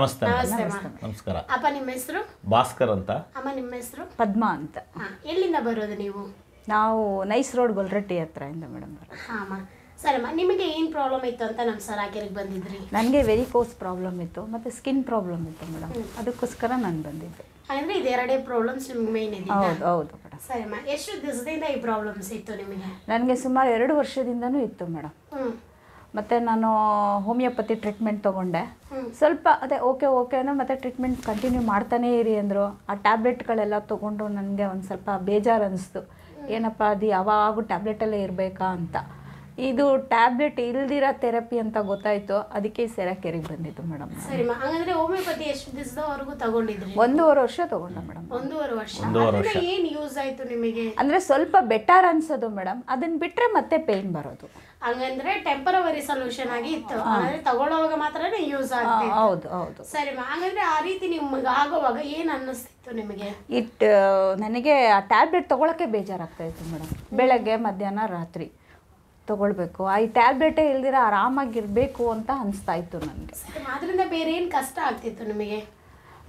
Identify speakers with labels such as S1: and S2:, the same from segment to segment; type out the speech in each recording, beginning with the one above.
S1: ನಮಸ್ತೆ
S2: ನಮಸ್ತೆ
S1: ನಮಸ್ಕಾರ.
S2: ಅಪ್ಪ ನಿಮ್ಮ ಹೆಸರು?
S1: ಭಾಸ್ಕರ್ ಅಂತ.
S2: ಅಮ್ಮ ನಿಮ್ಮ ಹೆಸರು?
S3: ಪದ್ಮಾ ಅಂತ.
S2: ಎಲ್ಲಿಂದ ಬರೋದು ನೀವು?
S3: ನಾವು ನೈಸ್ ರೋಡ್ ಗೊಲ್ರಟ್ಟಿ ಹತ್ರ ಇಂದ ಮೇಡಮ್.
S2: ಅಮ್ಮ ಸರಮ್ಮ, ನಿಮಗೆ ಏನು ಪ್ರಾಬ್ಲಮ್ ಇತ್ತು ಅಂತ ನಮ್ಮ ಸರಾಕೆರಿಗೆ ಬಂದಿದ್ರಿ?
S3: ನನಗೆ ವೆರಿಕೋಸ್ ಪ್ರಾಬ್ಲಮ್ ಇತ್ತು ಮತ್ತು ಸ್ಕಿನ್ ಪ್ರಾಬ್ಲಮ್ ಇತ್ತು ಮೇಡಮ್, ಅದಕ್ಕೋಸ್ಕರ ನಾನು ಬಂದಿದ್ದೆ.
S2: ಅಂದರೆ ಇದೆರಡೇ ಪ್ರಾಬ್ಲಮ್ಸ್ ನಿಮ್ಗೆ ಮೇನ್ ಇದೆ?
S3: ಹೌದು ಹೌದು ಮೇಡಮ್.
S2: ಸರಿಮ್ಮ, ಎಷ್ಟು ದಿವಸದಿಂದ ಈ ಪ್ರಾಬ್ಲಮ್ಸ್ ಇತ್ತು ನಿಮಗೆ?
S3: ನನಗೆ ಸುಮಾರು 2 ವರ್ಷದಿಂದನೂ ಇತ್ತು ಮೇಡಮ್. ಮತ್ತು ನಾನು ಹೋಮಿಯೋಪತಿ ಟ್ರೀಟ್ಮೆಂಟ್ ತೊಗೊಂಡೆ. ಸ್ವಲ್ಪ ಅದೇ ಓಕೆ ಅನ್ನೋ ಮತ್ತು ಟ್ರೀಟ್ಮೆಂಟ್ ಕಂಟಿನ್ಯೂ ಮಾಡ್ತಾನೇ ಇರಿ ಅಂದರು. ಆ ಟ್ಯಾಬ್ಲೆಟ್ಗಳೆಲ್ಲ ತೊಗೊಂಡು ನನಗೆ ಒಂದು ಸ್ವಲ್ಪ ಬೇಜಾರು ಅನ್ನಿಸ್ತು. ಏನಪ್ಪ ಅದು ಯಾವಾಗೂ ಟ್ಯಾಬ್ಲೆಟಲ್ಲೇ ಇರಬೇಕಾ ಅಂತ. ಇದು ಟ್ಯಾಬ್ಲೆಟ್ ಇಲ್ದಿರೋ ಥೆರಪಿ ಅಂತ ಗೊತ್ತಾಯಿತು, ಅದಕ್ಕೆ ಸೆರಾಕೆರಿಗೆ ಬಂದಿದ್ದು ಮೇಡಮ್.
S2: ಸರಿಮ್ಮ, ಹಾಗಾದ್ರೆ ಹೋಮಿಯೋಪತಿ ಎಷ್ಟು ದಿವಸದವರೆಗೂ ತಗೊಂಡಿದ್ರಿ?
S3: 1.5 ವರ್ಷ ತೊಗೊಂಡೆ ಮೇಡಮ್.
S2: 1.5 ವರ್ಷ. ಏನು ಯೂಸ್ ಆಯಿತು ನಿಮಗೆ?
S3: ಅಂದರೆ ಸ್ವಲ್ಪ ಬೆಟರ್ ಅನ್ಸೋದು ಮೇಡಮ್, ಅದನ್ನ ಬಿಟ್ಟರೆ ಮತ್ತೆ ಪೇಯ್ನ್ ಬರೋದು.
S2: ಹಂಗಂದ್ರೆ ಟೆಂಪರವರಿ ಸೊಲ್ಯೂಷನ್ ಆಗಿ ಇತ್ತು, ಅಂದ್ರೆ ತಗೊಳ್ಳೋವಾಗ ಮಾತ್ರನೇ ಯೂಸ್ ಆಗ್ತಿತ್ತು.
S3: ಹೌದು ಹೌದು.
S2: ಸರಿಮ್ಮ, ಹಾಗಾದ್ರೆ ಆ ರೀತಿ ನಿಮ್ಗೆ ಆಗೋವಾಗ ಏನು ಅನ್ನಿಸ್ತಿತ್ತು ನಿಮಗೆ?
S3: ನನಗೆ ಆ ಟ್ಯಾಬ್ಲೆಟ್ ತೊಗೊಳಕ್ಕೆ ಬೇಜಾರಾಗ್ತಾ ಇತ್ತು ಮೇಡಮ್. ಬೆಳಗ್ಗೆ ಮಧ್ಯಾಹ್ನ ರಾತ್ರಿ ತೊಗೊಳ್ಬೇಕು, ಈ ಟ್ಯಾಬ್ಲೆಟೇ ಇಲ್ದಿರ ಆರಾಮಾಗಿರಬೇಕು ಅಂತ ಅನಿಸ್ತಾ ಇತ್ತು ನನಗೆ.
S2: ಅದರಿಂದ ಬೇರೆ ಏನು ಕಷ್ಟ ಆಗ್ತಿತ್ತು ನಿಮಗೆ?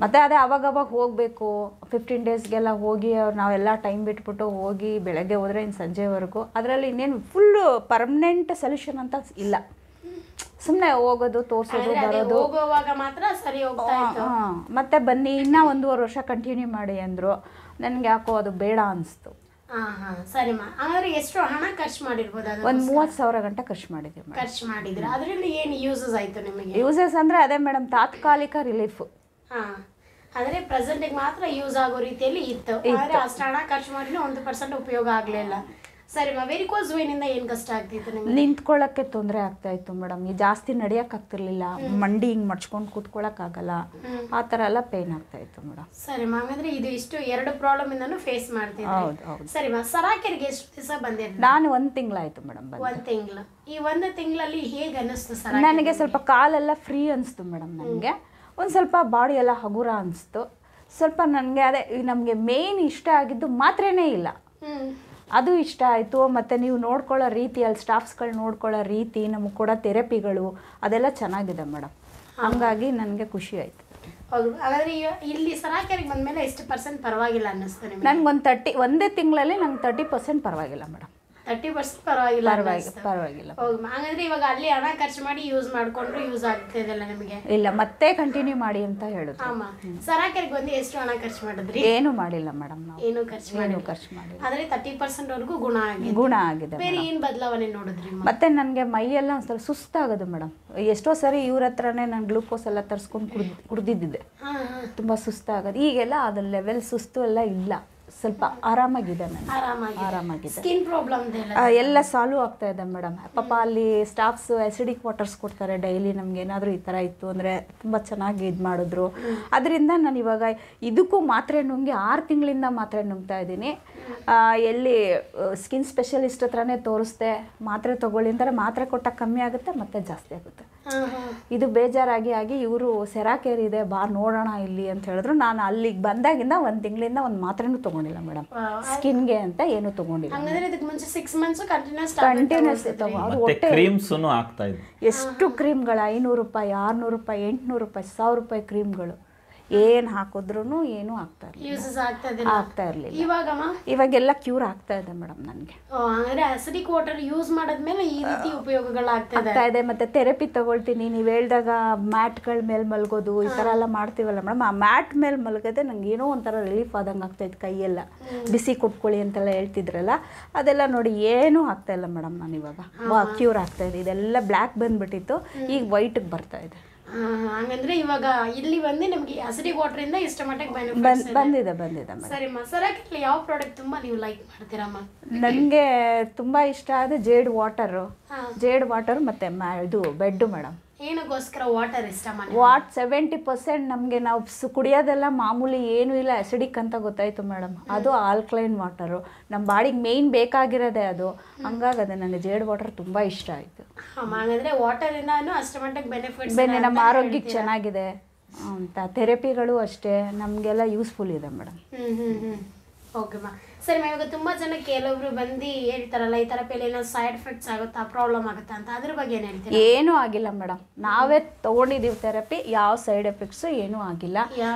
S3: ಮತ್ತು ಅದೇ ಅವಾಗವಾಗ ಹೋಗಬೇಕು, 15 ಡೇಸ್ಗೆಲ್ಲ ಹೋಗಿ ನಾವೆಲ್ಲ ಟೈಮ್ ಬಿಟ್ಬಿಟ್ಟು ಹೋಗಿ ಬೆಳಗ್ಗೆ ಹೋದರೆ ಇನ್ನು ಸಂಜೆವರೆಗೂ. ಅದರಲ್ಲಿ ಇನ್ನೇನು ಫುಲ್ಲು ಪರ್ಮನೆಂಟ್ ಸೊಲ್ಯೂಷನ್ ಅಂತ ಇಲ್ಲ, ಸುಮ್ಮನೆ ಹೋಗೋದು ತೋರಿಸೋದು ಬರೋದು.
S2: ಹೋಗುವಾಗ ಮಾತ್ರ ಸರಿ ಹೋಗ್ತಾ ಇತ್ತು.
S3: ಮತ್ತೆ ಬನ್ನಿ ಇನ್ನೂ 1.5 ವರ್ಷ ಕಂಟಿನ್ಯೂ ಮಾಡಿ ಅಂದರು. ನನಗೆ ಯಾಕೋ ಅದು ಬೇಡ ಅನಿಸ್ತು.
S2: ಸರಿಮ್ಮ, ಹಾಗಾದ್ರೆ ಎಷ್ಟು ಹಣ ಖರ್ಚು ಮಾಡಿರ್ಬೋದು?
S3: ಒಂದು 30,000 ಗಂಟೆ ಖರ್ಚು ಮಾಡಿದ್ದೀವಿ.
S2: ಖರ್ಚು ಮಾಡಿದ್ರೆ ಅದರಿಂದ ಏನು ಯೂಸಸ್ ಆಯಿತು ನಿಮಗೆ?
S3: ಯೂಸಸ್ ಅಂದರೆ ಅದೇ ಮೇಡಮ್, ತಾತ್ಕಾಲಿಕ ರಿಲೀಫು.
S2: ಅಂದರೆ ಪ್ರೆಸೆಂಟಿಗೆ ಮಾತ್ರ ಯೂಸ್ ಆಗೋ ರೀತಿಯಲ್ಲಿ ಇತ್ತು, ಆದರೆ ಅಷ್ಟು ಹಣ ಖರ್ಚು ಮಾಡಿದ್ರೆ 1% ಉಪಯೋಗ ಆಗಲಿಲ್ಲ. ಸರಿಮ್ಮ, ವೆರಿಕೋಸ್ ವೇನಿಂದ ಏನು ಕಷ್ಟ ಆಗ್ತಿತ್ತು ನಿಮಗೆ?
S3: ನಿಂತ್ಕೊಳ್ಳೋಕ್ಕೆ ತೊಂದರೆ ಆಗ್ತಾ ಇತ್ತು ಮೇಡಮ್. ಈ ಜಾಸ್ತಿ ನಡೆಯೋಕ್ಕಾಗ್ತಿರ್ಲಿಲ್ಲ, ಮಂಡಿ ಹಿಂಗೆ ಮಡ್ಚ್ಕೊಂಡು ಕೂತ್ಕೊಳ್ಳೋಕ್ಕಾಗಲ್ಲ, ಆ ಥರ ಎಲ್ಲ ಪೇಯ್ನ್ ಆಗ್ತಾ ಇತ್ತು ಮೇಡಮ್.
S2: ಸರಿಮ್ಮ, ಹಾಗಾದ್ರೆ ಇದು ಇಷ್ಟು 2 ಪ್ರಾಬ್ಲಮಿಂದನೂ ಫೇಸ್ ಮಾಡ್ತಿದ್ದೆ.
S3: ಹೌದು ಹೌದು.
S2: ಸರಿಮ್ಮ, ಸರಾಕೆರಿಗೆ ಎಷ್ಟು ದಿವಸ ಬಂದಿದ್ದೆ?
S3: ನಾನು 1 ತಿಂಗಳಾಯಿತು ಮೇಡಮ್.
S2: 1 ತಿಂಗಳು. ಈ 1 ತಿಂಗಳಲ್ಲಿ ಹೇಗೆ ಅನ್ನಿಸ್ತು ಸರ್?
S3: ನನಗೆ ಸ್ವಲ್ಪ ಕಾಲೆಲ್ಲ ಫ್ರೀ ಅನಿಸ್ತು ಮೇಡಮ್. ನನಗೆ ಒಂದು ಸ್ವಲ್ಪ ಬಾಡಿ ಎಲ್ಲ ಹಗುರ ಅನಿಸ್ತು. ಸ್ವಲ್ಪ ನನಗೆ ಅದೇ ನಮಗೆ ಮೇಯ್ನ್ ಇಷ್ಟ ಆಗಿದ್ದು ಮಾತ್ರೇನೇ ಇಲ್ಲ, ಅದು ಇಷ್ಟ ಆಯಿತು. ಮತ್ತು ನೀವು ನೋಡ್ಕೊಳ್ಳೋ ರೀತಿ, ಅಲ್ಲಿ ಸ್ಟಾಫ್ಸ್ಗಳು ನೋಡ್ಕೊಳ್ಳೋ ರೀತಿ, ನಮಗೆ ಕೊಡೋ ಥೆರಪಿಗಳು ಅದೆಲ್ಲ ಚೆನ್ನಾಗಿದೆ ಮೇಡಮ್. ಹಾಗಾಗಿ ನನಗೆ ಖುಷಿ ಆಯಿತು.
S2: ಹೌದು. ಹಾಗಾದರೆ ಇಲ್ಲಿ ಸರಾಕೆರಿಗೆ ಬಂದಮೇಲೆ ಎಷ್ಟು % ಪರವಾಗಿಲ್ಲ ಅನ್ನಿಸ್ತು ನಿಮಗೆ?
S3: ನನಗೊಂದು ಒಂದೇ ತಿಂಗಳಲ್ಲಿ ನಂಗೆ 30% ಪರವಾಗಿಲ್ಲ ಮೇಡಮ್.
S2: 30% ಪರವಾಗಿಲ್ಲ.
S3: ಪರವಾಗಿಲ್ಲ.
S2: ಹೌದು. ಹಾಗಾದ್ರೆ ಇವಾಗ ಅಲ್ಲಿ ಹಣ ಖರ್ಚು ಮಾಡಿ ಯೂಸ್ ಮಾಡಿಕೊಂಡ್ರು ಯೂಸ್ ಆಗ್ತಿದೆಲ್ಲ ನಿಮಗೆ?
S3: ಇಲ್ಲ, ಮತ್ತೆ ಕಂಟಿನ್ಯೂ ಮಾಡಿ ಅಂತ ಹೇಳಿದ್ರು.
S2: ಆಮ, ಸರಾಕೆರಿಗೆ ಬಂದು ಎಷ್ಟು ಹಣ ಖರ್ಚು ಮಾಡಿದ್ರಿ?
S3: ಏನು ಮಾಡಿಲ್ಲ ಮೇಡಮ್, ನಾವು
S2: ಏನು ಖರ್ಚು ಮಾಡಿ. ಆದರೆ 30% ವರೆಗೂ ಗುಣ ಆಗಿದೆ. ಬೇರೆ ಏನು ಬದಲಾವಣೆ ನೋಡಿದ್ರಿ?
S3: ಮತ್ತೆ ನನಗೆ ಮೈಯೆಲ್ಲ ಒಂದು ಸ್ವಲ್ಪ ಸುಸ್ತಾಗೋದು ಮೇಡಮ್. ಎಷ್ಟೋ ಸರಿ ಇವ್ರ ಹತ್ರನೇ ನಾನು ಗ್ಲೂಕೋಸ್ ಎಲ್ಲ ತರಿಸ್ಕೊಂಡು ಕುಡ್ದಿದ್ದೆ, ತುಂಬ ಸುಸ್ತಾಗೋದು. ಈಗೆಲ್ಲ ಅದ್ರ ಲೆವೆಲ್ ಸುಸ್ತು ಎಲ್ಲ ಇಲ್ಲ, ಸ್ವಲ್ಪ ಆರಾಮಾಗಿದೆ ನಾನು. ಆರಾಮಾಗಿದೆ.
S2: ಸ್ಕಿನ್ ಪ್ರಾಬ್ಲಮ್
S3: ಎಲ್ಲ ಸಾಲ್ವ್ ಆಗ್ತಾ ಇದೆ ಮೇಡಮ್. ಪಾಪ ಅಲ್ಲಿ ಸ್ಟಾಫ್ಸ್ ಆ್ಯಸಿಡಿಕ್ ವಾಟರ್ಸ್ ಕೊಡ್ತಾರೆ ಡೈಲಿ. ನಮ್ಗೆ ಏನಾದರೂ ಈ ಥರ ಇತ್ತು ಅಂದರೆ ತುಂಬ ಚೆನ್ನಾಗಿ ಇದು ಮಾಡಿದ್ರು. ಅದರಿಂದ ನಾನು ಇವಾಗ ಇದಕ್ಕೂ ಮಾತ್ರೆ ನುಂಗಿ 6 ತಿಂಗಳಿಂದ ಮಾತ್ರೆ ನುಂಗ್ತಾ ಇದ್ದೀನಿ. ಎಲ್ಲಿ ಸ್ಕಿನ್ ಸ್ಪೆಷಲಿಸ್ಟ್ ಹತ್ರನೇ ತೋರಿಸ್ದೆ, ಮಾತ್ರೆ ತೊಗೊಳ್ಳಿ ಅಂತಾರೆ. ಮಾತ್ರೆ ಕೊಟ್ಟಾಗ ಕಮ್ಮಿ ಆಗುತ್ತೆ, ಮತ್ತೆ ಜಾಸ್ತಿ ಆಗುತ್ತೆ. ಇದು ಬೇಜಾರಾಗಿ ಇವರು ಸೆರಾಕೇರ್ ಇದೆ ಬಾ ನೋಡೋಣ ಇಲ್ಲಿ ಅಂತ ಹೇಳಿದ್ರು. ನಾನು ಅಲ್ಲಿಗೆ ಬಂದಾಗಿಂದ 1 ತಿಂಗಳಿಂದ ಒಂದು ಮಾತ್ರೆನೂ ತೊಗೊಂಡಿಲ್ಲ ಮೇಡಮ್. ಸ್ಕಿನ್ಗೆ ಅಂತ ಏನು ತೊಗೊಂಡಿಲ್ಲ. ಕಂಟಿನ್ಯೂಸ್ ಎಷ್ಟು ಕ್ರೀಮ್ಗಳು, 500 ರೂಪಾಯಿ, 600 ರೂಪಾಯಿ, 800 ರೂಪಾಯಿ, 1000 ರೂಪಾಯಿ ಕ್ರೀಮ್ಗಳು ಏನು ಹಾಕಿದ್ರು ಏನೂ ಆಗ್ತಾ ಇರಲಿಲ್ಲ. ಇವಾಗೆಲ್ಲ ಕ್ಯೂರ್ ಆಗ್ತಾ ಇದೆ ಮೇಡಮ್ ನನಗೆ.
S2: ಆಸಿಡಿಕ್ ವಾಟರ್ ಯೂಸ್ ಮಾಡಿದ್ಮೇಲೆ ಈ ರೀತಿ ಉಪಯೋಗಗಳಾಗ್ತಾ ಇದೆ.
S3: ಮತ್ತೆ ಥೆರಪಿ ತಗೊಳ್ತೀನಿ. ನೀವು ಹೇಳಿದಾಗ ಮ್ಯಾಟ್ಗಳ ಮೇಲೆ ಮಲಗೋದು ಈ ಥರ ಎಲ್ಲ ಮಾಡ್ತೀವಲ್ಲ ಮೇಡಮ್, ಆ ಮ್ಯಾಟ್ ಮೇಲೆ ಮಲಗೋದೆ ನಂಗೆ ಏನೋ ಒಂಥರ ರಿಲೀಫ್ ಆದಂಗೆ ಆಗ್ತಾಯಿತ್ತು. ಕೈಯೆಲ್ಲ ಬಿಸಿ ಕೊಟ್ಕೊಳ್ಳಿ ಅಂತೆಲ್ಲ ಹೇಳ್ತಿದ್ರಲ್ಲ, ಅದೆಲ್ಲ ನೋಡಿ ಏನೂ ಆಗ್ತಾ ಇಲ್ಲ ಮೇಡಮ್. ನಾನು ಇವಾಗ ಕ್ಯೂರ್ ಆಗ್ತಾ ಇದೆ. ಇದೆಲ್ಲ ಬ್ಲ್ಯಾಕ್ ಬಂದ್ಬಿಟ್ಟಿತ್ತು, ಈಗ ವೈಟಿಗೆ ಬರ್ತಾ ಇದೆ.
S2: ಹಂಗಂದ್ರೆ ಇವಾಗ ಇಲ್ಲಿ ಬಂದು ನಮಗೆ ಆಸಿಡಿಕ್ ವಾಟರ್ ಇಂದ ಇಷ್ಟ ಮಟ್ಟಿಗೆ
S3: ಬಂದಿದೆ.
S2: ಸರಿ, ಸರಾಕೆಯಲ್ಲಿ ಯಾವ ಪ್ರಾಡಕ್ಟ್ ತುಂಬಾ ನೀವು ಲೈಕ್ ಮಾಡ್ತೀರಮ್ಮ?
S3: ನನಗೆ ತುಂಬಾ ಇಷ್ಟ ಆದ ಜೇಡ್ ವಾಟರ್ ಮತ್ತೆ ಇದು ಬೆಡ್ ಮೇಡಮ್.
S2: ಏನಕ್ಕೋಸ್ಕರ ವಾಟರ್ ಇಷ್ಟ?
S3: 70% ನಮಗೆ ನಾವು ಕುಡಿಯೋದೆಲ್ಲ ಮಾಮೂಲಿ ಏನೂ ಇಲ್ಲ, ಅಸಿಡಿಕ್ ಅಂತ ಗೊತ್ತಾಯ್ತು ಮೇಡಮ್. ಅದು ಆಲ್ಕಲೈನ್ ವಾಟರು, ನಮ್ಮ ಬಾಡಿಗೆ ಮೇಯ್ನ್ ಬೇಕಾಗಿರೋದೇ ಅದು. ಹಂಗಾಗಿ ಅದು ನನಗೆ ಜೇಡ್ ವಾಟರ್ ತುಂಬ ಇಷ್ಟ ಆಯಿತು.
S2: ಹಾಗಾದರೆ ವಾಟರಿಂದ ಅಷ್ಟು ಮಟ್ಟಿಗೆ ಬೆನಿಫಿಟ್ಸ್,
S3: ನಮ್ಮ ಆರೋಗ್ಯಕ್ಕೆ ಚೆನ್ನಾಗಿದೆ ಅಂತ. ಥೆರಪಿಗಳು ಅಷ್ಟೇ ನಮಗೆಲ್ಲ ಯೂಸ್ಫುಲ್ ಇದೆ ಮೇಡಮ್.
S2: ಓಕೆಮ್ಮ. ಸರಿ ಮ್ಯಾಮ್, ಇವಾಗ ತುಂಬ ಜನ ಕೆಲವೊಬ್ರು ಬಂದು ಹೇಳ್ತಾರಲ್ಲ ಈ ಥೆರಪಿಯಲ್ಲಿ ಏನೋ ಸೈಡ್ ಎಫೆಕ್ಟ್ಸ್ ಆಗುತ್ತಾ, ಪ್ರಾಬ್ಲಮ್ ಆಗುತ್ತಾ ಅಂತ, ಅದ್ರ ಬಗ್ಗೆ ಏನು ಹೇಳ್ತೀರಾ?
S3: ಏನೂ ಆಗಿಲ್ಲ ಮೇಡಮ್, ನಾವೇ ತೊಗೊಂಡಿದ್ದೀವಿ ಥೆರಪಿ, ಯಾವ ಸೈಡ್ ಎಫೆಕ್ಟ್ಸು ಏನೂ ಆಗಿಲ್ಲ,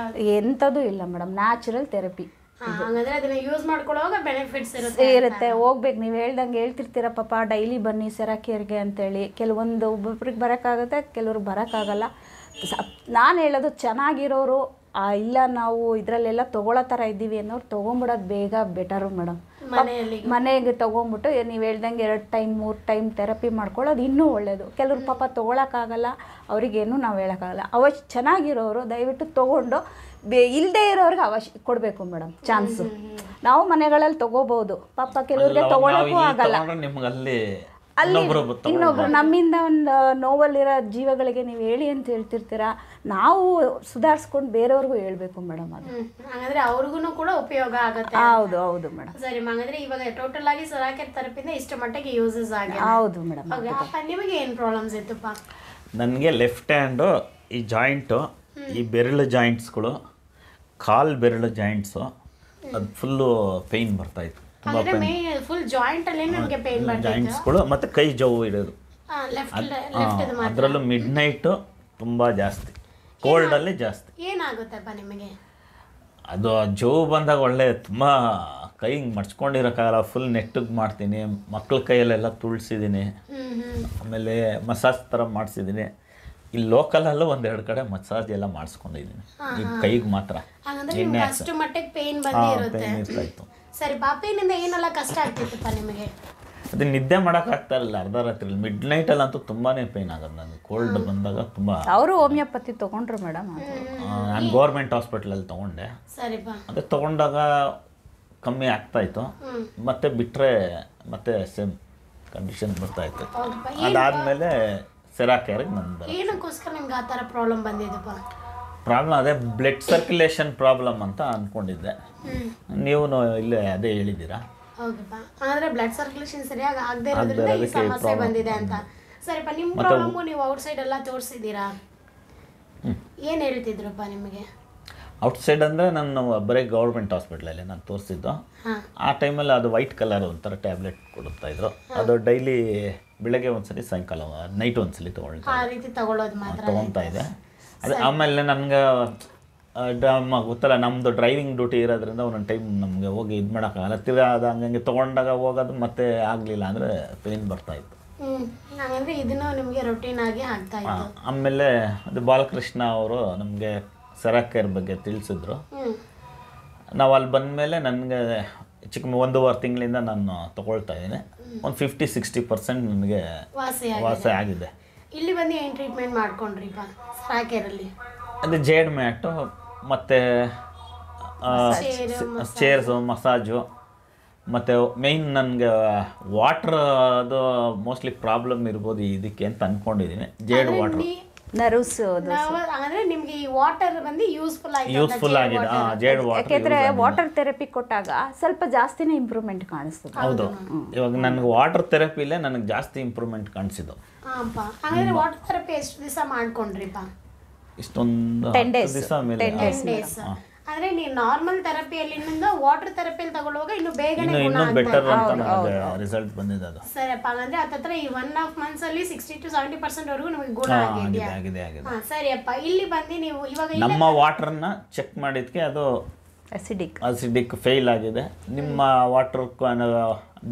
S3: ಎಂಥದ್ದು ಇಲ್ಲ ಮೇಡಮ್, ನ್ಯಾಚುರಲ್ ಥೆರಪಿ.
S2: ಹಾಗಾದ್ರೆ ಅದನ್ನ ಯೂಸ್ ಮಾಡ್ಕೊಳ್ಳೋವಾಗ ಬೆನಿಫಿಟ್ಸ್ ಇರುತ್ತೆ.
S3: ಹೋಗ್ಬೇಕು, ನೀವು ಹೇಳ್ದಂಗೆ ಹೇಳ್ತಿರ್ತೀರ ಪಾಪ ಡೈಲಿ ಬನ್ನಿ ಸೆರಾಕೇರ್ಗೆ ಅಂತೇಳಿ. ಕೆಲವೊಂದು ಒಬ್ಬೊಬ್ರಿಗೆ ಬರೋಕ್ಕಾಗುತ್ತೆ, ಕೆಲವ್ರಿಗೆ ಬರೋಕ್ಕಾಗಲ್ಲ. ನಾನು ಹೇಳೋದು ಚೆನ್ನಾಗಿರೋರು ಇಲ್ಲ ನಾವು ಇದರಲ್ಲೆಲ್ಲ ತೊಗೊಳ್ಳೋ ಥರ ಇದ್ದೀವಿ ಅನ್ನೋರು ತೊಗೊಂಬಿಡೋದು ಬೇಗ ಬೆಟರು ಮೇಡಮ್. ಮನೆಗೆ ತೊಗೊಂಬಿಟ್ಟು ನೀವು ಹೇಳ್ದಂಗೆ 2 ಟೈಮ್ 3 ಟೈಮ್ ಥೆರಪಿ ಮಾಡ್ಕೊಳ್ಳೋದು ಇನ್ನೂ ಒಳ್ಳೆಯದು. ಕೆಲವ್ರು ಪಾಪ ತೊಗೊಳಕ್ಕಾಗಲ್ಲ, ಅವರಿಗೇನು ನಾವು ಹೇಳೋಕ್ಕಾಗಲ್ಲ. ಚೆನ್ನಾಗಿರೋರು ದಯವಿಟ್ಟು ತೊಗೊಂಡು ಇಲ್ಲದೆ ಇರೋರಿಗೆ ಕೊಡಬೇಕು ಮೇಡಮ್ ಚಾನ್ಸು. ನಾವು ಮನೆಗಳಲ್ಲಿ ತೊಗೋಬೋದು, ಪಾಪ ಕೆಲವ್ರಿಗೆ ತೊಗೊಳಕ್ಕೂ ಆಗಲ್ಲ. ಅಲ್ಲಿ ಇನ್ನೊಬ್ರು ನಮ್ಮಿಂದ ಒಂದು ನೋವಲ್ಲಿರೋ ಜೀವಗಳಿಗೆ ನೀವು ಹೇಳಿ ಅಂತ ಹೇಳ್ತಿರ್ತೀರಾ, ನಾವು ಸುಧಾರಿಸ್ಕೊಂಡು ಬೇರೆಯವ್ರಿಗೂ ಹೇಳ್ಬೇಕು ಮೇಡಮ್. ಅದು
S2: ಹಾಗಾದ್ರೆ ಅವ್ರಿಗೂ ಕೂಡ ಉಪಯೋಗ ಆಗುತ್ತೆ.
S3: ಹೌದು ಹೌದು ಮೇಡಮ್.
S2: ಸರಿ, ಹಾಗಾದ್ರೆ ಇವಾಗ ಟೋಟಲ್ ಆಗಿ ಸೆರಾಕೇರ್ ಥೆರಪಿಯಿಂದ ಇಷ್ಟ ಮಟ್ಟಿಗೆ ಯೂಸಸ್ ಆಗಿದೆ.
S3: ಹೌದು ಮೇಡಮ್.
S2: ನಿಮಗೆ ಏನು ಪ್ರಾಬ್ಲಮ್ಸ್ ಇತ್ತಪ್ಪ?
S1: ನನಗೆ ಲೆಫ್ಟ್ ಹ್ಯಾಂಡು ಈ ಜಾಯಿಂಟು, ಈ ಬೆರಳು ಜಾಯಿಂಟ್ಸ್ಗಳು, ಕಾಲು ಬೆರಳು ಜಾಯಿಂಟ್ಸು, ಅದು ಫುಲ್ಲು ಪೇಯ್ನ್ ಬರ್ತಾಯಿತ್ತು. ತುಂಬ
S2: ಫುಲ್ ಜಾಯಿಂಟ್ ಅಲ್ಲಿ ನಿಮಗೆ ಪೇನ್
S1: ಜಾಯಿಂಟ್ಸ್ಗಳು ಮತ್ತು ಕೈ ಜೋವು ಇಡೋದು, ಅದರಲ್ಲೂ ಮಿಡ್ ನೈಟು ತುಂಬ ಜಾಸ್ತಿ, ಕೋಲ್ಡಲ್ಲಿ ಜಾಸ್ತಿ.
S2: ಏನಾಗುತ್ತಪ್ಪ ನಿಮಗೆ?
S1: ಅದು ಜೋವು ಬಂದಾಗ ಒಳ್ಳೆ ತುಂಬ ಕೈ ಹಿಂಗೆ ಮಡ್ಚ್ಕೊಂಡಿರೋಕ್ಕಾಗಲ್ಲ, ಫುಲ್ ನೆಟ್ಟಿಗೆ ಮಾಡ್ತೀನಿ, ಮಕ್ಳ ಕೈಯಲ್ಲೆಲ್ಲ ತುಳ್ಸಿದ್ದೀನಿ, ಆಮೇಲೆ ಮಸಾಜ್ ಥರ ಮಾಡಿಸಿದ್ದೀನಿ. ಇಲ್ಲಿ ಲೋಕಲಲ್ಲೂ 1-2 ಕಡೆ ಮಸಾಜ್ ಎಲ್ಲ ಮಾಡಿಸ್ಕೊಂಡಿದ್ದೀನಿ, ಈ ಕೈಗೆ ಮಾತ್ರ
S2: ಪೇನ್
S1: ಇರ್ತಾಯಿತ್ತು.
S2: ಸರಿ, ಪಾಪೇನಿಂದ ಏನೆಲ್ಲ ಕಷ್ಟ ಆಗ್ತಿತ್ತಪ್ಪ ನಿಮಗೆ?
S1: ಅದು ನಿದ್ದೆ ಮಾಡೋಕ್ಕಾಗ್ತಾ ಇರಲಿಲ್ಲ ಅರ್ಧ ರಾತ್ರಿ, ಮಿಡ್ ನೈಟಲ್ಲಂತೂ ತುಂಬಾ ಪೇಯ್ನ್ ಆಗೋದು ನನಗೆ. ಕೋಲ್ಡ್ ಬಂದಾಗ ತುಂಬ.
S3: ಅವರು ಹೋಮಿಯೋಪತಿ ತೊಗೊಂಡ್ರು ಮೇಡಮ್?
S1: ನಾನು ಗೌರ್ಮೆಂಟ್ ಹಾಸ್ಪಿಟ್ಲಲ್ಲಿ ತೊಗೊಂಡೆ.
S2: ಸರಿಪ್ಪ.
S1: ಅದೇ ತೊಗೊಂಡಾಗ ಕಮ್ಮಿ ಆಗ್ತಾಯಿತ್ತು, ಮತ್ತೆ ಬಿಟ್ಟರೆ ಮತ್ತೆ ಸೇಮ್ ಕಂಡೀಷನ್ ಬರ್ತಾಯಿತ್ತು. ಅದಾದಮೇಲೆ ಸೆರಾಕೇರಿಗೆ ನಂದು.
S2: ಏನಕ್ಕೋಸ್ಕರ ನಿಮ್ಗೆ ಆ ಥರ ಪ್ರಾಬ್ಲಮ್ ಬಂದಿದ್ದಪ್ಪ?
S1: ಪ್ರಾಬ್ಲಮ್ ಅದೇ ಬ್ಲಡ್ ಸರ್ಕ್ಯುಲೇಷನ್ ಪ್ರಾಬ್ಲಮ್ ಅಂತ ಅಂದ್ಕೊಂಡಿದ್ದೆ. ನೀವು ಇಲ್ಲೇ ಅದೇ ಹೇಳಿದ್ದೀರಾ.
S2: ಹೌದಪ್ಪ, ಅಂದರೆ ಬ್ಲಡ್ ಸರ್ಕ್ಯುಲೇಷನ್ ಸರಿಯಾಗಿ ಆಗದೆ ಇರೋದ್ರಿಂದ ಈ ಸಮಸ್ಯೆ ಬಂದಿದೆ ಅಂತ. ಸರಿಪ್ಪ, ನಿಮ್ಮ ಪ್ರಾಬ್ಲಮ್ಮು ನೀವು ಔಟ್ಸೈಡ್ ಎಲ್ಲ ತೋರಿಸಿದ್ದೀರಾ? ಏನು ಹೇಳ್ತಿದ್ರಪ್ಪ ನಿಮಗೆ?
S1: ಔಟ್ಸೈಡ್ ಅಂದರೆ ನಾನು ಬರೀ ಗೌರ್ಮೆಂಟ್ ಹಾಸ್ಪಿಟ್ಲಲ್ಲಿ ನಾನು ತೋರಿಸಿದ್ದು. ಆ ಟೈಮಲ್ಲಿ ಅದು ವೈಟ್ ಕಲರ್ ಒಂಥರ ಟ್ಯಾಬ್ಲೆಟ್ ಕೊಡ್ತಾಯಿದ್ರು, ಅದು ಡೈಲಿ ಬೆಳಗ್ಗೆ ಒಂದ್ಸಲಿ, ಸಾಯಂಕಾಲ ನೈಟ್ ಒಂದ್ಸಲಿ ತೊಗೊಳ್ತಾ ಇದೆ. ಅದೇ ಆಮೇಲೆ ನನಗೆ ಗೊತ್ತಲ್ಲ, ನಮ್ಮದು ಡ್ರೈವಿಂಗ್ ಡ್ಯೂಟಿ ಇರೋದ್ರಿಂದ ಒಂದೊಂದು ಟೈಮ್ ನಮಗೆ ಹೋಗಿ ಇದು ಮಾಡೋಕ್ಕಾಗಲ್ಲ. ತಿರ್ಗಾ ಅದು ಹಂಗೆ ತೊಗೊಂಡಾಗ ಹೋಗೋದು ಮತ್ತೆ ಆಗಲಿಲ್ಲ ಅಂದರೆ ಪೇಯ್ನ್ ಬರ್ತಾಯಿತ್ತು.
S2: ನಿಮಗೆ ರೊಟೀನ್ ಆಗಿ ಆಗ್ತಾ ಇತ್ತು.
S1: ಆಮೇಲೆ ಅದು ಬಾಲಕೃಷ್ಣ ಅವರು ನಮಗೆ ಸೆರಾಕೇರ್ ಬಗ್ಗೆ ತಿಳಿಸಿದ್ರು. ನಾವು ಅಲ್ಲಿ ಬಂದಮೇಲೆ ನನಗೆ ಚಿಕ್ಕ 1.5 ತಿಂಗಳಿಂದ ನಾನು ತೊಗೊಳ್ತಾ ಇದ್ದೀನಿ. ಒಂದು 50-60% ನನಗೆ ವಾಸಿ ಆಗಿದೆ.
S2: ಇಲ್ಲಿ ಬಂದು ಏನು ಟ್ರೀಟ್ಮೆಂಟ್ ಮಾಡ್ಕೊಂಡ್ರಿಪ್ಪ ಸೆರಾಕೇರಲ್ಲಿ?
S1: ಅದು ಜೇಡ್ ಮ್ಯಾಟು ಮತ್ತು ಚೇರ್ಸು, ಮಸಾಜು, ಮತ್ತು ಮೇಯ್ನ್ ನನಗೆ ವಾಟ್ರ್ ಅದು ಮೋಸ್ಟ್ಲಿ ಪ್ರಾಬ್ಲಮ್ ಇರ್ಬೋದು ಇದಕ್ಕೆ ಅಂತ ಅಂದ್ಕೊಂಡಿದ್ದೀನಿ. ಜೇಡ್ ವಾಟ್ರ್
S3: ನರ್ವ್ಸ್
S2: ಅಂದ್ರೆ ನಿಮಗೆ ಈ ವಾಟರ್ ಬಂದು ಯೂಸ್ಫುಲ್
S1: ಆಗಿದೆ. ಜೇಡ್ ವಾಟರ್
S3: ಯಾಕೆಂದ್ರೆ ವಾಟರ್ ಥೆರಪಿ ಕೊಟ್ಟಾಗ ಸ್ವಲ್ಪ ಜಾಸ್ತಿನೇ ಇಂಪ್ರೂವ್ಮೆಂಟ್ ಕಾಣಿಸ್ತದೆ.
S1: ಹೌದು, ಇವಾಗ ನನಗೆ ವಾಟರ್ ಥೆರಪಿಲೇ ನನಗೆ ಜಾಸ್ತಿ ಇಂಪ್ರೂವ್ಮೆಂಟ್ ಕಾಣಿಸಿದ್ದು.
S2: ಹಾಗಾದ್ರೆ ವಾಟರ್ ಥೆರಪಿ ಎಷ್ಟು ದಿವಸ ಮಾಡ್ಕೊಂಡ್ರಿಪ್ಪ?
S1: ಇಷ್ಟೊಂದು
S3: 10
S1: ದಿವಸ ಮೇಲೆ.
S2: 10 days. ಅಂದ್ರೆ ನೀವು ನಾರ್ಮಲ್ ಥೆರಪಿಯಲ್ಲಿಂದ ವಾಟರ್ ಥೆರಪಿಯಲ್ಲಿ ತಗೊಳ್ಳುವಾಗ ಇನ್ನು ಬೇಗನೆ
S1: ಇನ್ನೂ ಬೆಟರ್ ಅಂತ ನನಗೆ ರಿಸಲ್ಟ್ ಬಂದಿದೆ ಅದು.
S2: ಸರಿಪ್ಪ, ಅಂದ್ರೆ ಹತ್ತತ್ರ ಈ 1.5 months ಅಲ್ಲಿ 60-70% ವರೆಗೂ ನಮಗೆ ಗುಣ ಆಗಿದೆ. ಸರಿಯಪ್ಪ, ಇಲ್ಲಿ ಬಂದು ನೀವು ಇವಾಗ
S1: ನಮ್ಮ ವಾಟರ್ನ ಚೆಕ್ ಮಾಡಿದ್ಕೆ ಅದು ಅಸಿಡಿಕ್ ಫೇಲ್ ಆಗಿದೆ. ನಿಮ್ಮ ವಾಟರ್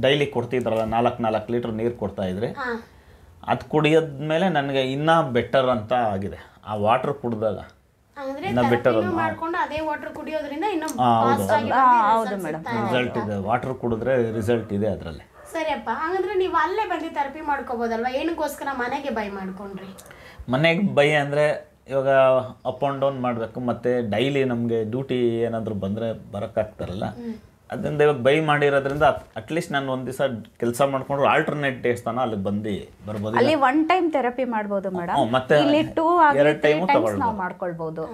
S1: ಡೈಲಿ ಕೊಡ್ತಿದ್ರಲ್ಲ 4 ಲೀಟರ್ ನೀರು ಕೊಡ್ತಾ ಇದ್ರಿ, ಅದು ಕುಡಿಯೋದ್ಮೇಲೆ ನನಗೆ ಇನ್ನೂ ಬೆಟರ್ ಅಂತ ಆಗಿದೆ. ಆ ವಾಟರ್ ಕುಡಿದಾಗ ರಿಸಲ್ಟ್ ಇದೆ. ವಾಟರ್ ಕುಡಿದ್ರೆ ರಿಸಲ್ಟ್ ಇದೆ ಅದರಲ್ಲಿ.
S2: ಸರಿಯಪ್ಪ, ಹಾಗಂದ್ರೆ ನೀವು ಅಲ್ಲೇ ಬಂದು ಥೆರಪಿ ಮಾಡ್ಕೋಬೋದಲ್ವಾ? ಏನಕ್ಕೋಸ್ಕರ ಮನೆಗೆ ಬೈ ಮಾಡ್ಕೊಂಡ್ರಿ?
S1: ಮನೆಗೆ ಬೈ ಅಂದರೆ ಇವಾಗ ಅಪ್ ಆ್ಯಂಡ್ ಡೌನ್ ಮಾಡಬೇಕು, ಮತ್ತು ಡೈಲಿ ನಮಗೆ ಡ್ಯೂಟಿ ಏನಾದರೂ ಬಂದರೆ ಬರೋಕ್ಕಾಗ್ತಾರಲ್ಲ, ಅದರಿಂದ ಇವಾಗ ಬೈ ಮಾಡಿರೋದ್ರಿಂದ ಅಟ್ಲೀಸ್ಟ್ ನಾನು ಒಂದು ದಿವಸ ಕೆಲಸ ಮಾಡ್ಕೊಂಡ್ರು ಆಲ್ಟರ್ನೇಟ್ ಡೇಸ್ ತನ ಅಲ್ಲಿಗೆ ಬಂದು ಬರ್ಬೋದು.
S3: ಅಲ್ಲಿ 1 ಟೈಮ್ ಥೆರಪಿ ಮಾಡ್ಬೋದು ಮೇಡಮ್,
S1: ಮತ್ತೆ
S3: ಇಲ್ಲಿ
S1: 2 ಟೈಮ್
S3: ನಾವು ಮಾಡ್ಕೊಳ್ಬೋದು.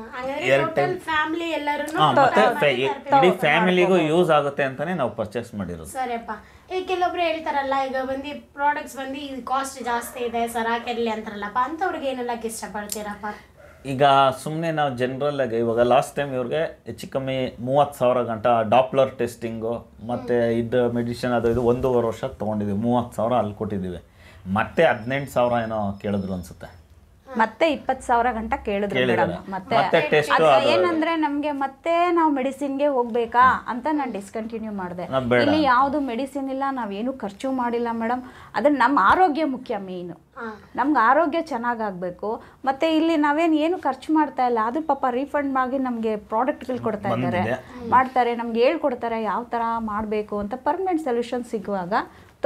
S1: ಮತ್ತೆ ಇಡೀ ಫ್ಯಾಮಿಲಿಗೂ ಯೂಸ್ ಆಗುತ್ತೆ ಅಂತಾನೆ ನಾವು ಪರ್ಚೇಸ್ ಮಾಡಿರೋದು.
S2: ಸರಿಯಪ್ಪ, ಈಗ ಕೆಲವೊಬ್ರು ಹೇಳ್ತಾರಲ್ಲ, ಈಗ ಬಂದು ಪ್ರಾಡಕ್ಟ್ಸ್ ಬಂದು ಕಾಸ್ಟ್ ಜಾಸ್ತಿ ಇದೆ ಸೆರಾಕೇರ್ಲಿ ಅಂತಾರಲ್ಲಪ್ಪ, ಅಂಥವ್ರಿಗೆ ಏನೆಲ್ಲ ಇಷ್ಟಪಡ್ತೀರಪ್ಪ?
S1: ಈಗ ಸುಮ್ಮನೆ ನಾವು ಜನರಲ್ಲಾಗಿ ಇವಾಗ ಲಾಸ್ಟ್ ಟೈಮ್ ಇವ್ರಿಗೆ ಹೆಚ್ಚು ಕಮ್ಮಿ 30,000 ಗಂಟ ಡಾಪ್ಲರ್ ಟೆಸ್ಟಿಂಗು ಮತ್ತು ಇದು ಮೆಡಿಸಿನ್ ಅದು ಇದು 1.5 ವರ್ಷ ತೊಗೊಂಡಿದ್ದೀವಿ. 30,000 ಅಲ್ಲಿ ಕೊಟ್ಟಿದ್ದೀವಿ. ಮತ್ತೆ 18,000 ಏನೋ ಕೇಳಿದ್ರು ಅನ್ಸುತ್ತೆ.
S3: ಮತ್ತೆ 20,000 ಗಂಟ ಕೇಳಿದ್ರು ಮೇಡಮ್. ಮತ್ತೆ ಏನಂದ್ರೆ ನಮ್ಗೆ ಮತ್ತೆ ನಾವು ಮೆಡಿಸಿನ್ಗೆ ಹೋಗ್ಬೇಕಾ ಅಂತ ನಾನು ಡಿಸ್ಕಂಟಿನ್ಯೂ ಮಾಡಿದೆ. ಇಲ್ಲಿ ಯಾವುದು ಮೆಡಿಸಿನ್ ಇಲ್ಲ, ನಾವೇನು ಖರ್ಚು ಮಾಡಿಲ್ಲ ಮೇಡಮ್. ಅದ್ರ ನಮ್ಮ ಆರೋಗ್ಯ ಮುಖ್ಯ ಮೇಯ್ನು. ನಮ್ಗೆ ಆರೋಗ್ಯ ಚೆನ್ನಾಗಾಗಬೇಕು. ಮತ್ತು ಇಲ್ಲಿ ಏನು ಖರ್ಚು ಮಾಡ್ತಾ ಇಲ್ಲ. ಅದು ಪಾಪ ರೀಫಂಡ್ ಆಗಿ ನಮಗೆ ಪ್ರಾಡಕ್ಟ್ಗಳು ಕೊಡ್ತಾ ಇದ್ದಾರೆ, ಮಾಡ್ತಾರೆ, ನಮ್ಗೆ ಹೇಳ್ಕೊಡ್ತಾರೆ ಯಾವ ಥರ ಮಾಡಬೇಕು ಅಂತ. ಪರ್ಮನೆಂಟ್ ಸೊಲ್ಯೂಷನ್ ಸಿಗುವಾಗ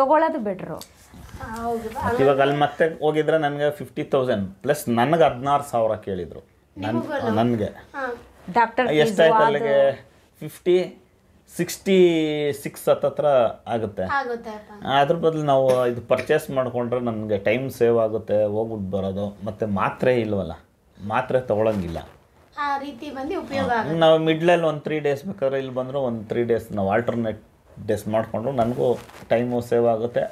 S3: ತೊಗೊಳ್ಳೋದು ಬೆಟ್ರು.
S1: ಇವಾಗ ಅಲ್ಲಿ ಮತ್ತೆ ಹೋಗಿದ್ರೆ ನನಗೆ 50,000 ಪ್ಲಸ್ ನನಗೆ 16,000 ಕೇಳಿದ್ರು. ನನಗೆ
S3: ಡಾಕ್ಟರ್
S1: ಎಷ್ಟಾಯ್ತು ಅಲ್ಲಿಗೆ 66 ಹತ್ತತ್ರ ಆಗುತ್ತೆ. ಅದ್ರ ಬದಲು ನಾವು ಇದು ಪರ್ಚೇಸ್ ಮಾಡಿಕೊಂಡ್ರೆ ನನಗೆ ಟೈಮ್ ಸೇವ್ ಆಗುತ್ತೆ, ಹೋಗ್ಬಿಟ್ಟು ಬರೋದು. ಮತ್ತು ಮಾತ್ರೆ ಇಲ್ವಲ್ಲ, ಮಾತ್ರೆ ತೊಗೊಳಂಗಿಲ್ಲ. ನಾವು ಮಿಡ್ಲಲ್ಲಿ ಒಂದು 3 ಡೇಸ್ ಬೇಕಾದ್ರೆ ಇಲ್ಲಿ ಬಂದರೂ ಒಂದು 3 ಡೇಸ್ ನಾವು ಆಲ್ಟರ್ನೇಟ್ ಡೇಸ್ ಮಾಡಿಕೊಂಡು ನನಗೂ ಟೈಮು ಸೇವ್ ಆಗುತ್ತೆ.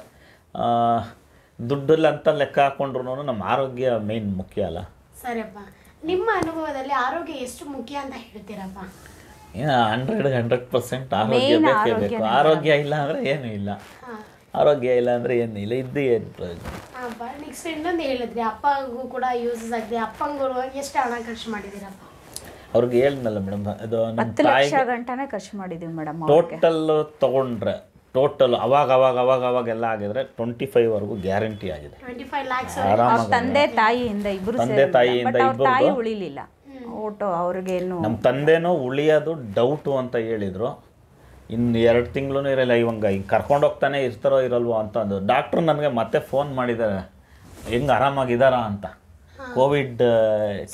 S1: ದುಡ್ಡಲ್ಲಿ ಅಂತ ಲೆಕ್ಕ ಹಾಕೊಂಡ್ರು ನಮ್ಮ ಆರೋಗ್ಯ ಮೇನ್ ಮುಖ್ಯ ಅಲ್ಲ.
S2: ಸರಿಯಪ್ಪ, ನಿಮ್ಮ ಅನುಭವದಲ್ಲಿ ಆರೋಗ್ಯ ಎಷ್ಟು ಮುಖ್ಯ ಅಂತ ಹೇಳ್ತೀರಪ್ಪ?
S1: 100% ಆರೋಗ್ಯ ಬೇಕೇ ಬೇಕು. ಆರೋಗ್ಯ ಇಲ್ಲ ಅಂದರೆ ಏನೂ ಇಲ್ಲ, ಆರೋಗ್ಯ ಇಲ್ಲ ಅಂದರೆ ಏನೂ ಇಲ್ಲ, ಇದ್ದು ಏನು ಪ್ರಯೋಜನ.
S2: ನೆಕ್ಸ್ಟ್ ಇನ್ನೊಂದು ಹೇಳಿದ್ರಿ, ಅಪ್ಪಗೂ ಕೂಡ ಯೂಸಸ್ ಆಗಿದೆ. ಅಪ್ಪಂಗಳು ಎಷ್ಟು ಹಣ ಖರ್ಚು ಮಾಡಿದ್ದೀರಪ್ಪ?
S1: ಅವ್ರಿಗೆ ಹೇಳಿದ್ನಲ್ಲ ಮೇಡಮ್, ಅದು
S3: 10 ಲಕ್ಷ ಗಂಟನೆ ಖರ್ಚು ಮಾಡಿದ್ದೀವಿ ಮೇಡಮ್.
S1: ಟೋಟಲ್ ತೊಗೊಂಡ್ರೆ ಟೋಟಲ್ ಅವಾಗ ಎಲ್ಲ ಆಗಿದ್ರೆ 25ವರೆಗೂ ಗ್ಯಾರಂಟಿ ಆಗಿದೆ.
S3: ತಂದೆ ತಾಯಿಯಿಂದ ಇಬ್ರು ತಾಯಿ ಉಳಿಲಿಲ್ಲ ಓಟೋ ಅವ್ರಿಗೇನು.
S1: ನಮ್ಮ ತಂದೆನೂ ಉಳಿಯೋದು ಡೌಟು ಅಂತ ಹೇಳಿದ್ರು. ಇನ್ನು 2 ತಿಂಗಳು ಇರಲ್ಲ, ಇವಂಗ ಹಿಂಗೆ ಕರ್ಕೊಂಡು ಹೋಗ್ತಾನೆ ಇರ್ತಾರೋ ಇರಲ್ವೋ ಅಂತ ಅಂದು. ಡಾಕ್ಟ್ರು ನನಗೆ ಮತ್ತೆ ಫೋನ್ ಮಾಡಿದ್ದಾರೆ, ಹೆಂಗೆ ಆರಾಮಾಗಿದ್ದಾರಾ ಅಂತ. ಕೋವಿಡ್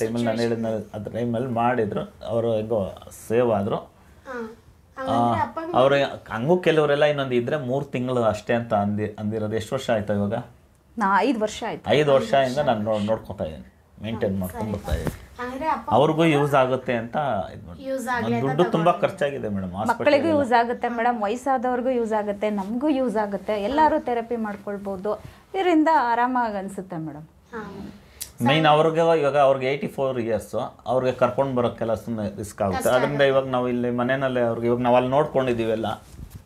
S1: ಟೈಮಲ್ಲಿ ನಾನು ಹೇಳಿದ್ನ ಅದ್ರ ಟೈಮಲ್ಲಿ ಮಾಡಿದ್ರು, ಅವರು ಹೆಂಗೋ ಸೇವ್ ಆದರು. ಅವ್ರು ಹಂಗೂ ಕೆಲವರೆಲ್ಲ ಇನ್ನೊಂದು ಇದ್ರೆ 3 ತಿಂಗಳು ಅಷ್ಟೇ ಅಂತ ಅಂದಿರೋದು. ಎಷ್ಟು ವರ್ಷ ಆಯ್ತು ಇವಾಗ?
S3: 5 ವರ್ಷ ಆಯ್ತು.
S1: 5 ವರ್ಷದಿಂದ ನಾನು ನೋಡ್ಕೊತಾ ಇದ್ದೀನಿ, ಮೇಂಟೈನ್ ಮಾಡ್ಕೊಂಡು ಬರ್ತಾ ಇದ್ದೀನಿ. ಅವ್ರಿಗೂ ಯೂಸ್ ಆಗುತ್ತೆ ಅಂತ ದುಡ್ಡು ತುಂಬಾ ಖರ್ಚಾಗಿದೆ ಮೇಡಮ್.
S3: ಮಕ್ಕಳಿಗೂ ಯೂಸ್ ಆಗುತ್ತೆ ಮೇಡಮ್, ವಯಸ್ಸಾದವ್ರಿಗೂ ಯೂಸ್ ಆಗುತ್ತೆ, ನಮಗೂ ಯೂಸ್ ಆಗುತ್ತೆ. ಎಲ್ಲರೂ ಥೆರಪಿ ಮಾಡ್ಕೊಳ್ಬೋದು. ಇದರಿಂದ ಆರಾಮಾಗಿ ಅನಿಸುತ್ತೆ ಮೇಡಮ್.
S1: ಮೈನ್ ಇವಾಗ ಅವ್ರಿಗೆ 84 ಇಯರ್ಸು, ಅವ್ರಿಗೆ ಕರ್ಕೊಂಡು ಬರೋಕ್ಕೆಲ್ಲ ಸುಮ್ಮನೆ ರಿಸ್ಕ್ ಆಗುತ್ತೆ. ಅದರಿಂದ ಇವಾಗ ನಾವು ಇಲ್ಲಿ ಮನೆಯಲ್ಲೇ ಅವ್ರಿಗೆ ಇವಾಗ ನಾವು ಅಲ್ಲಿ ನೋಡ್ಕೊಂಡಿದ್ದೀವೆಲ್ಲ,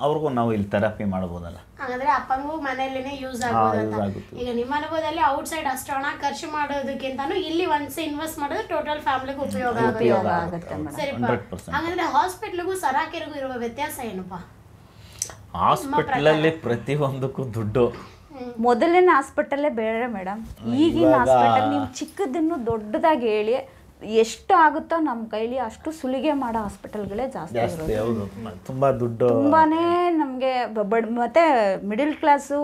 S1: ಅವ್ರಿಗೂ ನಾವು ಇಲ್ಲಿ ಥೆರಪಿ ಮಾಡ್ಬೋದಲ್ಲ.
S2: ಹಾಗಾದ್ರೆ ಅಪ್ಪಂಗೂ ಮನೆಯಲ್ಲೇ ಯೂಸ್ ಆಗುತ್ತೆ. ಈಗ ನಿಮ್ಮ ಅನುಭವದಲ್ಲಿ ಔಟ್ ಸೈಡ್ ಅಷ್ಟು ಹಣ ಖರ್ಚು ಮಾಡೋದಕ್ಕಿಂತಾನು ಇಲ್ಲಿ ಒನ್ಸ್ ಇನ್ವೆಸ್ಟ್ ಮಾಡೋದು ಟೋಟಲ್ ಫ್ಯಾಮಿಲಿಗೂ ಉಪಯೋಗ ಆಗುತ್ತೆ. ಸರಿಪಾ, ಹಾಗಾದ್ರೆ ಹಾಸ್ಪಿಟ್ಲಿಗೂ ಸರಾಕೆರಿಗೂ ಇರುವ ವ್ಯತ್ಯಾಸ ಏನಪ್ಪ?
S1: ಹಾಸ್ಪಿಟ್ಲಲ್ಲಿ ಪ್ರತಿಯೊಂದಕ್ಕೂ ದುಡ್ಡು.
S3: ಮೊದಲಿನ ಹಾಸ್ಪಿಟಲ್ಲೇ ಬೇರೆ ಮೇಡಮ್. ಈಗಿನ ಹಾಸ್ಪಿಟಲ್ ನೀವು ಚಿಕ್ಕದನ್ನು ದೊಡ್ಡದಾಗಿ ಹೇಳಿ ಎಷ್ಟು ಆಗುತ್ತೋ ನಮ್ಮ ಕೈಲಿ ಅಷ್ಟು ಸುಲಿಗೆ ಮಾಡೋ ಹಾಸ್ಪಿಟಲ್ಗಳೇ ಜಾಸ್ತಿ ಇರೋದು.
S1: ತುಂಬಾ ದುಡ್ಡು,
S3: ತುಂಬಾನೇ ನಮಗೆ ಮತ್ತೆ ಮಿಡಿಲ್ ಕ್ಲಾಸು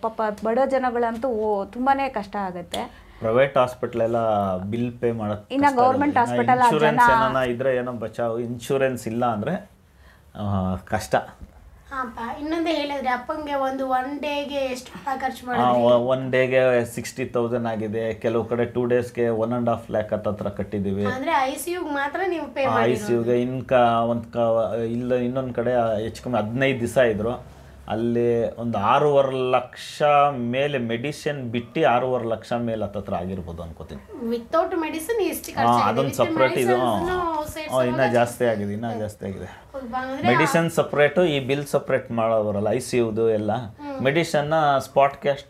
S3: ಪಾಪ ಬಡ ಜನಗಳಂತೂ ತುಂಬಾನೇ ಕಷ್ಟ ಆಗುತ್ತೆ.
S1: ಪ್ರೈವೇಟ್ ಹಾಸ್ಪಿಟಲ್ ಎಲ್ಲ ಬಿಲ್ ಪೇ ಮಾಡೋದು.
S3: ಇನ್ನು ಗೌರ್ಮೆಂಟ್ ಹಾಸ್ಪಿಟಲ್
S1: ಇನ್ಶೂರೆನ್ಸ್ ಇದ್ರೆ ಏನೋ ಬಚಾವು, ಇನ್ಶೂರೆನ್ಸ್ ಇಲ್ಲ ಅಂದ್ರೆ ಕಷ್ಟ.
S2: ಇನ್ನೊಂದೇ ಹೇಳಿದ್ರೆ ಅಪ್ಪಂಗೆ ಒನ್ ಡೇಗೆ ಎಷ್ಟು ಹಣ ಖರ್ಚು ಮಾಡಿ?
S1: 1 ಡೇಗೆ 60,000 ಆಗಿದೆ. ಕೆಲವು ಕಡೆ 2 ಡೇಸ್ಗೆ 1.5 lakh ಹತ್ರ ಕಟ್ಟಿದ್ದೀವಿ.
S2: ಅಂದ್ರೆ ಐಸಿಯುಗೆ ಮಾತ್ರ ನೀವು ಪೇ ಮಾಡಿ?
S1: ಐಸಿಯುಗೆ ಇಲ್ಲ, ಇನ್ನೊಂದು ಕಡೆ ಹೆಚ್ಚು ಕಮ್ಮಿ 15 ದಿವಸ ಇದ್ರು. ಅಲ್ಲಿ ಒಂದು 6.5 ಲಕ್ಷ ಮೇಲೆ ಮೆಡಿಸಿನ್ ಬಿಟ್ಟು 6.5 ಲಕ್ಷ ಮೇಲೆ ಹತ್ತತ್ರ ಆಗಿರ್ಬೋದು ಅನ್ಕೋತೀನಿ.
S2: ವಿತೌಟ್ ಮೆಡಿಸಿನ್
S1: ಅದೊಂದು ಸಪ್ರೇಟ್. ಇದು ಇನ್ನೂ ಜಾಸ್ತಿ ಆಗಿದೆ. ಮೆಡಿಸಿನ್ ಸಪ್ರೇಟು, ಈ ಬಿಲ್ ಸಪ್ರೇಟ್ ಮಾಡೋರಲ್ಲ ಐಸಿಯುದು ಎಲ್ಲ. ಮೆಡಿಸನ್ನ ಸ್ಪಾಟ್ ಕ್ಯಾಶ್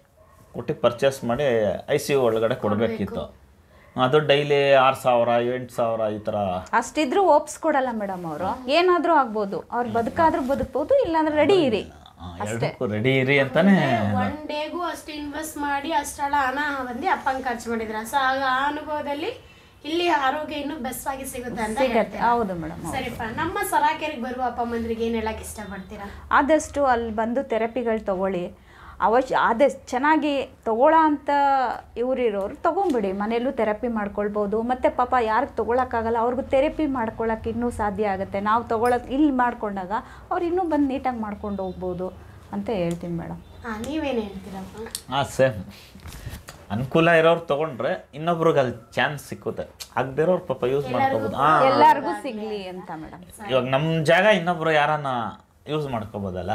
S1: ಕೊಟ್ಟು ಪರ್ಚೇಸ್ ಮಾಡಿ ಐಸಿಯು ಒಳಗಡೆ ಕೊಡಬೇಕಿತ್ತು. ಅದು ಡೈಲಿ 6,000 8,000 ಈ ಥರ
S3: ಅಷ್ಟಿದ್ರು ಒಪ್ಸ್ಕೊಡಲ್ಲ ಮೇಡಮ್. ಅವರು ಏನಾದರೂ ಆಗ್ಬೋದು, ಅವ್ರು ಬದುಕಾದ್ರೂ ಬದುಕ್ಬೋದು, ಇಲ್ಲಾಂದ್ರೆ ರೆಡಿ ಇರಿ,
S1: ರೆಡಿ ಇರಿ ಅಂತಾನೆ.
S2: 1 ಡೇಗೂ ಅಷ್ಟು ಇನ್ವೆಸ್ಟ್ ಮಾಡಿ ಅಷ್ಟೆಲ್ಲ ಹಣ ಬಂದು ಅಪ್ಪಂಗೆ ಖರ್ಚು ಮಾಡಿದ್ರ. ಸೊ ಆ ಅನುಭವದಲ್ಲಿ ಇಲ್ಲಿ ಆರೋಗ್ಯ ಇನ್ನೂ ಬೆಸ್ಟ್ ಆಗಿ ಸಿಗುತ್ತೆ ಅಂತ ಹೇಳ್ತೀರಾ?
S3: ಹೌದು ಮೇಡಮ್.
S2: ಸರಿಪ್ಪ, ನಮ್ಮ ಸರಾಕೆರಿಗೆ ಬರುವ ಅಪ್ಪ ಅಮ್ಮಂದ್ರಿಗೆ ಏನು ಹೇಳಕ್ಕೆ ಇಷ್ಟಪಡ್ತೀರಾ?
S3: ಆದಷ್ಟು ಅಲ್ಲಿ ಬಂದು ಥೆರಪಿಗಳು ತಗೊಳ್ಳಿ. ಆದಷ್ಟು ಚೆನ್ನಾಗಿ ತಗೊಳ್ಳೋ ಅಂಥ ಇವರಿರೋರು ತೊಗೊಂಬಿಡಿ. ಮನೆಯಲ್ಲೂ ಥೆರಪಿ ಮಾಡ್ಕೊಳ್ಬೋದು. ಮತ್ತು ಪಾಪ ಯಾರಿಗೆ ತೊಗೊಳಕ್ಕಾಗಲ್ಲ ಅವ್ರಿಗೂ ಥೆರಪಿ ಮಾಡ್ಕೊಳ್ಳೋಕೆ ಇನ್ನೂ ಸಾಧ್ಯ ಆಗುತ್ತೆ. ನಾವು ತೊಗೊಳೋದು ಇಲ್ಲಿ ಮಾಡ್ಕೊಂಡಾಗ ಅವ್ರು ಇನ್ನೂ ಬಂದು ನೀಟಾಗಿ ಮಾಡ್ಕೊಂಡು ಹೋಗ್ಬೋದು ಅಂತ ಹೇಳ್ತೀನಿ ಮೇಡಮ್.
S2: ನೀವೇನು ಹೇಳ್ತೀರಪ್ಪ?
S1: ಸೇಮ್ ಅನುಕೂಲ ಇರೋರು ತೊಗೊಂಡ್ರೆ ಇನ್ನೊಬ್ರಿಗೆ ಅಲ್ಲಿ ಚಾನ್ಸ್ ಸಿಕ್ಕುತ್ತೆ. ಆಗದಿರೋರು ಪಾಪ ಯೂಸ್ ಮಾಡ್ಕೋಬೋದು.
S3: ಎಲ್ಲರಿಗೂ ಸಿಗಲಿ ಅಂತ ಮೇಡಮ್.
S1: ಇವಾಗ ನಮ್ಮ ಜಾಗ ಇನ್ನೊಬ್ರು ಯಾರನ್ನ ಯೂಸ್ ಮಾಡ್ಕೋಬೋದಲ್ಲ.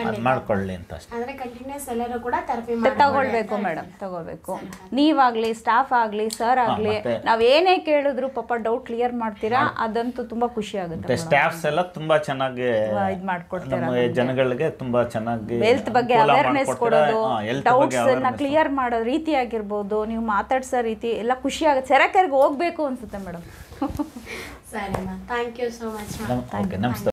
S1: ಅದು ಮಾಡ್ಕೊಳ್ಳಿ ಅಂತ ಅಷ್ಟೇ.
S2: ಅಂದ್ರೆ ಕಂಟಿನ್ಯೂಸ್ ಎಲ್ಲರೂ ಕೂಡ ಥೆರಪಿ
S3: ತಗೊಳ್ಬೇಕು ಮೇಡಮ್, ತಗೋಬೇಕು. ನೀವಾಗ್ಲಿ ಸ್ಟಾಫ್ ಆಗಲಿ ಸರ್ ಆಗಲಿ ನಾವ್ ಏನೇ ಕೇಳಿದ್ರು ಪಾಪ ಡೌಟ್ ಕ್ಲಿಯರ್ ಮಾಡ್ತೀರಾ, ಅದಂತೂ ತುಂಬಾ ಖುಷಿ ಆಗುತ್ತೆ.
S1: ಸ್ಟಾಫ್ಸ್ ಎಲ್ಲ ತುಂಬಾ ಚೆನ್ನಾಗಿ
S3: ಇದು ಮಾಡ್ಕೊಡ್ತೀರಾ,
S1: ನಮ್ಮ ಜನಗಳಿಗೆ ತುಂಬಾ ಚೆನ್ನಾಗಿ
S3: ಹೆಲ್ತ್ ಬಗ್ಗೆ ಅವೇರ್ನೆಸ್ ಕೊಡೋದು, ಡೌಟ್ಸ್ ನ ಕ್ಲಿಯರ್ ಮಾಡೋ ರೀತಿ ಆಗಿರ್ಬೋದು, ನೀವು ಮಾತಾಡ್ಸೋ ರೀತಿ ಎಲ್ಲ ಖುಷಿ ಆಗುತ್ತೆ. ಸೆರಕೆರೆಗೆ ಹೋಗ್ಬೇಕು ಅನ್ಸುತ್ತೆ ಮೇಡಮ್.
S2: ಸರಿ ma'am, thank you so much ma'am.
S1: Okay, ನಮಸ್ತೆ.